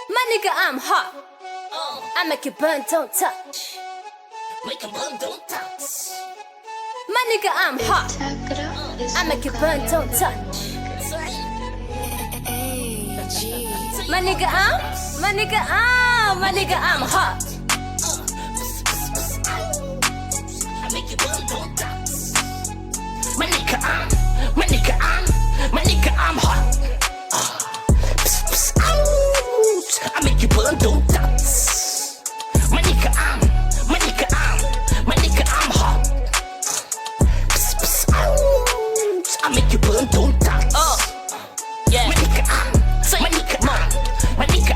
My nigga, I'm hot. I make it burn, don't touch. Make 'em burn, don't touch. My nigga, I'm hot. I make it burn, don't touch. My nigga, I'm hot. I make you burn, don't touch. My nigga, I'm hot. I make you burn, don't touch. My nigga, I'm hot. I make you burn, don't touch. Yeah. My nigga,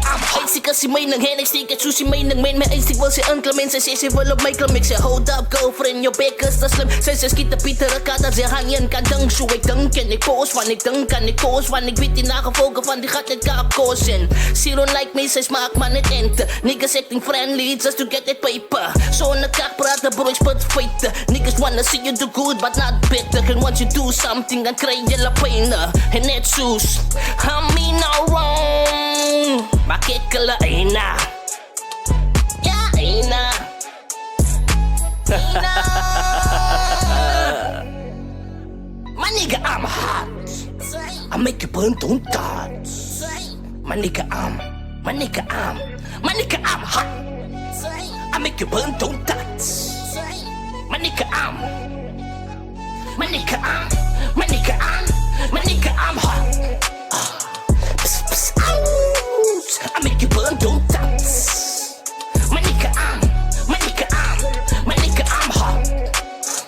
I'm hot. Ay si kasi may nang henex, di ka susi may nang main. May istig wal si unclement, sa sisi wal of may klamik. Sa hold up, girlfriend, your bekas na slim. Sa kita pita rakata, sa hangyan kadang suway tangken. Ikos, wanig tangkan, ikos, wanig biti nakafoga, fan di katnet kakakosin. Zero like me, says maak man it enter. Niggas acting friendly just to get that paper. So nakakprata bro, expert fighter. Niggas wanna see you do good but not better. And once you do something, ang cry la pena. And that's sus, I mean no wrong. Bakit ka lain na? Yeah, ina. My nigga, I'm hot. I make you burn, don't touch. My nigga, I'm hot. I make you burn, don't touch. My nigga, I'm hot. I make you burn, don't touch. My nigga, I'm hot.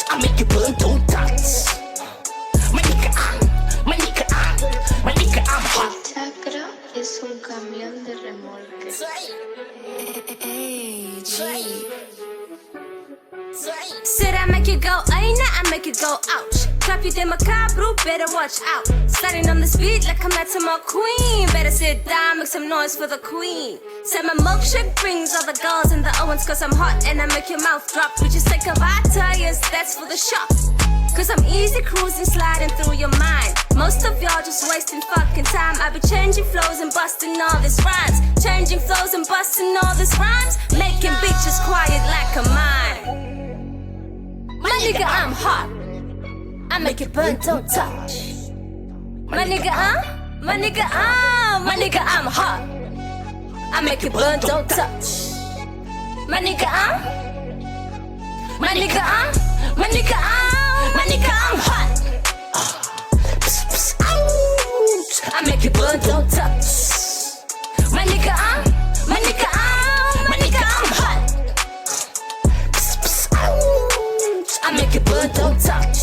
I make you burn, don't touch. My nigga, I'm hot. Chakra es un camión de remolque. Said I make it go, I make it go, ouch. Clap you in my car, bro, better watch out. Sliding on the speed like I'm not to my queen. Better sit down, make some noise for the queen. Said my milkshake brings all the girls and the Owens, cause I'm hot and I make your mouth drop. We just take a bite, yes, that's for the shock. Cause I'm easy cruising, sliding through your mind. Most of y'all just wasting fucking time. I be changing flows and busting all these rhymes. Changing flows and busting all these rhymes. Making bitches quiet like a mine. My nigga, I'm hot. I make it burn, don't touch. My nigga, I'm hot. I make it burn, don't touch. My nigga, I'm hot. I make it burn, don't touch. My nigga, I'm hot. I make it burn, don't touch.